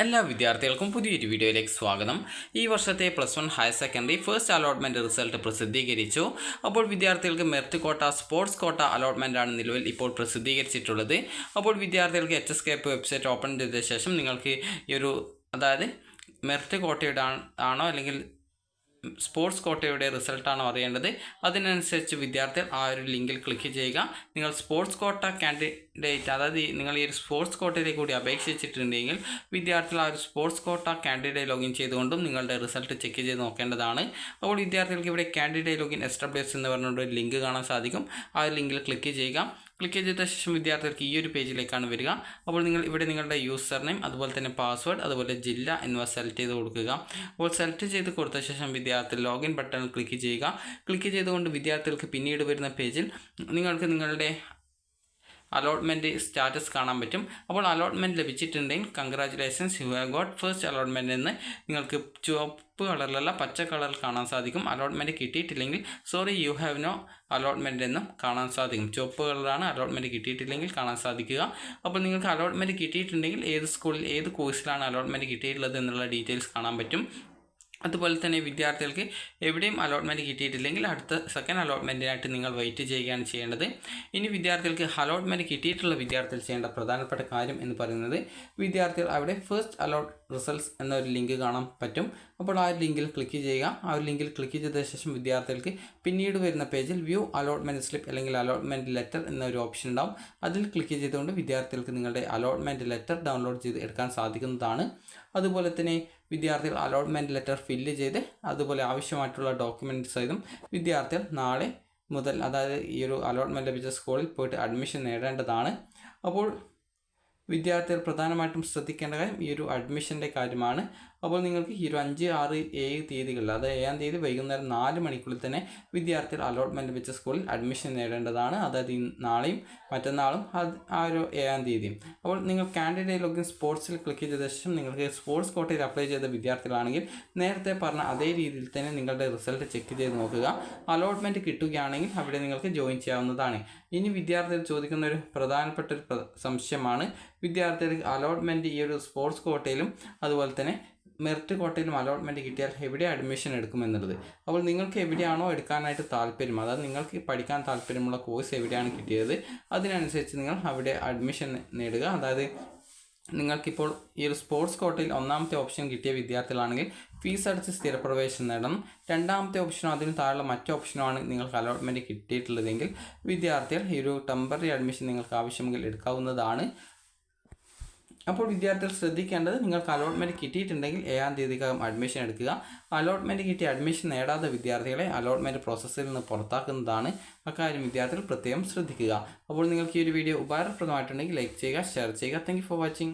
എല്ലാ വിദ്യാർത്ഥികൾക്കും പുതിയൊരു വീഡിയോയിലേക്ക് സ്വാഗതം. ഈ വർഷത്തെ +1 higher secondary first allotment result പ്രസിദ്ധീകരിച്ചു. അപ്പോൾ വിദ്യാർത്ഥികൾക്ക് മെറിറ്റ് കോട്ട, സ്പോർട്സ് കോട്ട അലോട്ട്മെൻറ്റാണ് നിലവിൽ ഇപ്പോൾ പ്രസിദ്ധീകരിച്ചിട്ടുള്ളത്. അപ്പോൾ വിദ്യാർത്ഥികൾക്ക് HSKP വെബ്സൈറ്റ് ഓപ്പൺ ചെയ്ത ശേഷം നിങ്ങൾക്ക് ഈ ഒരു മെറിറ്റ് കോട്ടയുടെ ആണോ അല്ലെങ്കിൽ സ്പോർട്സ് കോട്ടയുടെ റിസൾട്ടാണോ അറിയേണ്ടത്. അതിനനുസരിച്ച് വിദ്യാർത്ഥികൾ ആ ഒരു ലിങ്കിൽ ക്ലിക്ക് ചെയ്യുക. നിങ്ങൾ സ്പോർട്സ് കോട്ട കാൻഡിഡേറ്റ്, അതായത് നിങ്ങൾ ഈ ഒരു സ്പോർട്സ് കോട്ടയിലേക്ക് കൂടി അപേക്ഷിച്ചിട്ടുണ്ടെങ്കിൽ വിദ്യാർത്ഥികൾ ആ ഒരു സ്പോർട്സ് കോട്ട കാൻഡിഡേറ്റ് ലോഗിൻ ചെയ്തുകൊണ്ടും നിങ്ങളുടെ റിസൾട്ട് ചെക്ക് ചെയ്ത് നോക്കേണ്ടതാണ്. അപ്പോൾ വിദ്യാർത്ഥികൾക്ക് ഇവിടെ കാൻഡിഡേറ്റ് ലോഗിൻ SWS എന്ന് പറഞ്ഞുകൊണ്ട് ഒരു ലിങ്ക് കാണാൻ സാധിക്കും. ആ ഒരു ലിങ്കിൽ ക്ലിക്ക് ചെയ്യുക. ക്ലിക്ക് ചെയ്ത ശേഷം വിദ്യാർത്ഥികൾക്ക് ഈ ഒരു പേജിലേക്കാണ് വരിക. അപ്പോൾ നിങ്ങൾ ഇവിടെ നിങ്ങളുടെ യൂസർ നെയിം, അതുപോലെ തന്നെ പാസ്വേഡ്, അതുപോലെ ജില്ല എന്നിവ സെലക്ട് ചെയ്ത് കൊടുക്കുക. അപ്പോൾ സെലക്ട് ചെയ്ത് കൊടുത്ത ശേഷം വിദ്യാർത്ഥി ലോഗിൻ ബട്ടണിൽ ക്ലിക്ക് ചെയ്യുക. ക്ലിക്ക് ചെയ്തുകൊണ്ട് വിദ്യാർത്ഥികൾക്ക് പിന്നീട് വരുന്ന പേജിൽ നിങ്ങൾക്ക് നിങ്ങളുടെ അലോട്ട്മെൻറ്റ് സ്റ്റാറ്റസ് കാണാൻ പറ്റും. അപ്പോൾ അലോട്ട്മെൻറ്റ് ലഭിച്ചിട്ടുണ്ടെങ്കിൽ congratulations, you have got first allotment എന്ന് നിങ്ങൾക്ക് ചുവപ്പ് കളറിലല്ല പച്ച കളറിൽ കാണാൻ സാധിക്കും. അലോട്ട്മെൻറ്റ് കിട്ടിയിട്ടില്ലെങ്കിൽ sorry you have no allotment എന്നും കാണാൻ സാധിക്കും. ചുവപ്പ് കളറാണ് അലോട്ട്മെൻറ്റ് കിട്ടിയിട്ടില്ലെങ്കിൽ കാണാൻ സാധിക്കുക. അപ്പോൾ നിങ്ങൾക്ക് അലോട്ട്മെൻറ്റ് കിട്ടിയിട്ടുണ്ടെങ്കിൽ ഏത് സ്കൂളിൽ ഏത് കോഴ്സിലാണ് അലോട്ട്മെൻറ്റ് കിട്ടിയിട്ടുള്ളത് എന്നുള്ള ഡീറ്റെയിൽസ് കാണാൻ പറ്റും. അതുപോലെ തന്നെ വിദ്യാർത്ഥികൾക്ക് എവിടെയും അലോട്ട്മെൻറ്റ് കിട്ടിയിട്ടില്ലെങ്കിൽ അടുത്ത സെക്കൻഡ് അലോട്ട്മെൻറ്റിനായിട്ട് നിങ്ങൾ വെയിറ്റ് ചെയ്യുകയാണ് ചെയ്യേണ്ടത്. ഇനി വിദ്യാർത്ഥികൾക്ക് അലോട്ട്മെൻറ്റ് കിട്ടിയിട്ടുള്ള വിദ്യാർത്ഥികൾ ചെയ്യേണ്ട പ്രധാനപ്പെട്ട കാര്യം എന്ന് പറയുന്നത്, വിദ്യാർത്ഥികൾ അവിടെ ഫസ്റ്റ് അലോട്ട് റിസൾട്ട്സ് എന്നൊരു ലിങ്ക് കാണാൻ പറ്റും. അപ്പോൾ ആ ലിങ്കിൽ ക്ലിക്ക് ചെയ്യുക. ആ ഒരു ലിങ്കിൽ ക്ലിക്ക് ചെയ്ത ശേഷം വിദ്യാർത്ഥികൾക്ക് പിന്നീട് വരുന്ന പേജിൽ വ്യൂ അലോട്ട്മെൻറ്റ് സ്ലിപ്പ് അല്ലെങ്കിൽ അലോട്ട്മെൻറ്റ് ലെറ്റർ എന്നൊരു ഓപ്ഷൻ ഉണ്ടാവും. അതിൽ ക്ലിക്ക് ചെയ്തുകൊണ്ട് വിദ്യാർത്ഥികൾക്ക് നിങ്ങളുടെ അലോട്ട്മെൻറ്റ് ലെറ്റർ ഡൗൺലോഡ് ചെയ്ത് എടുക്കാൻ സാധിക്കുന്നതാണ്. അതുപോലെ തന്നെ വിദ്യാർത്ഥികൾ അലോട്ട്മെൻറ്റ് ലെറ്റർ ഫില്ല് ചെയ്ത് അതുപോലെ ആവശ്യമായിട്ടുള്ള ഡോക്യുമെൻറ്റ് സഹിതം വിദ്യാർത്ഥികൾ നാളെ മുതൽ, അതായത് ഈ ഒരു അലോട്ട്മെൻറ്റ് ലഭിച്ച സ്കൂളിൽ പോയിട്ട് അഡ്മിഷൻ നേടേണ്ടതാണ്. അപ്പോൾ വിദ്യാർത്ഥികൾ പ്രധാനമായിട്ടും ശ്രദ്ധിക്കേണ്ട കാര്യം ഈ ഒരു അഡ്മിഷൻ്റെ കാര്യമാണ്. അപ്പോൾ നിങ്ങൾക്ക് ഈ ഒരു 5, 6, 7 തീയതികളിൽ, അതായത് 7-ാം തീയതി വൈകുന്നേരം 4 മണിക്കുള്ളിൽ തന്നെ വിദ്യാർത്ഥികൾ അലോട്ട്മെൻറ്റ് ലഭിച്ച സ്കൂളിൽ അഡ്മിഷൻ നേടേണ്ടതാണ്. അതായത് നാളെയും മറ്റന്നാളും ആ ഒരു 7-ാം തീയതിയും. അപ്പോൾ നിങ്ങൾ കാൻഡിഡേറ്റ് ലോഗിൻ സ്പോർട്സിൽ ക്ലിക്ക് ചെയ്ത ശേഷം നിങ്ങൾക്ക് സ്പോർട്സ് കോട്ടയിൽ അപ്ലൈ ചെയ്ത വിദ്യാർത്ഥികളാണെങ്കിൽ നേരത്തെ പറഞ്ഞ അതേ രീതിയിൽ തന്നെ നിങ്ങളുടെ റിസൾട്ട് ചെക്ക് ചെയ്ത് നോക്കുക. അലോട്ട്മെൻറ്റ് കിട്ടുകയാണെങ്കിൽ അവിടെ നിങ്ങൾക്ക് ജോയിൻ ചെയ്യാവുന്നതാണ്. ഇനി വിദ്യാർത്ഥികൾ ചോദിക്കുന്ന ഒരു പ്രധാനപ്പെട്ട ഒരു സംശയമാണ്, വിദ്യാർത്ഥികൾക്ക് അലോട്ട്മെൻറ്റ് ഈ ഒരു സ്പോർട്സ് കോട്ടയിലും അതുപോലെ തന്നെ മെറിറ്റ് കോട്ടയിലും അലോട്ട്മെൻറ്റ് കിട്ടിയാൽ എവിടെ അഡ്മിഷൻ എടുക്കുമെന്നുള്ളത്. അപ്പോൾ നിങ്ങൾക്ക് എവിടെയാണോ എടുക്കാനായിട്ട് താല്പര്യം, അതായത് നിങ്ങൾക്ക് പഠിക്കാൻ താല്പര്യമുള്ള കോഴ്സ് എവിടെയാണ് കിട്ടിയത് അതിനനുസരിച്ച് നിങ്ങൾ അവിടെ അഡ്മിഷൻ നേടുക. അതായത് നിങ്ങൾക്കിപ്പോൾ ഈ ഒരു സ്പോർട്സ് കോട്ടയിൽ 1ാമത്തെ ഓപ്ഷൻ കിട്ടിയ വിദ്യാർത്ഥികളാണെങ്കിൽ ഫീസ് അടച്ച് സ്ഥിരപ്രവേശനം നേടണം. 2ാമത്തെ ഓപ്ഷനോ അതിന് താഴെയുള്ള മറ്റു ഓപ്ഷനുമാണ് നിങ്ങൾക്ക് അലോട്ട്മെൻറ്റ് കിട്ടിയിട്ടുള്ളതെങ്കിൽ വിദ്യാർത്ഥികൾ ഈ ഒരു ടെമ്പററി അഡ്മിഷൻ നിങ്ങൾക്ക് ആവശ്യമെങ്കിൽ എടുക്കാവുന്നതാണ്. അപ്പോൾ വിദ്യാർത്ഥികൾ ശ്രദ്ധിക്കേണ്ടത്, നിങ്ങൾക്ക് അലോട്ട്മെൻറ്റ് കിട്ടിയിട്ടുണ്ടെങ്കിൽ 7-ാം തീയതിക്കകം അഡ്മിഷൻ എടുക്കുക. അലോട്ട്മെൻറ്റ് കിട്ടി അഡ്മിഷൻ നേടാത്ത വിദ്യാർത്ഥികളെ അലോട്ട്മെൻറ്റ് പ്രോസസ്സിൽ നിന്ന് പുറത്താക്കുന്നതാണ്. അക്കാര്യം വിദ്യാർത്ഥികൾ പ്രത്യേകം ശ്രദ്ധിക്കുക. അപ്പോൾ നിങ്ങൾക്ക് ഈ ഒരു വീഡിയോ ഉപകാരപ്രദമായിട്ടുണ്ടെങ്കിൽ ലൈക്ക് ചെയ്യുക, ഷെയർ ചെയ്യുക. Thank you for watching.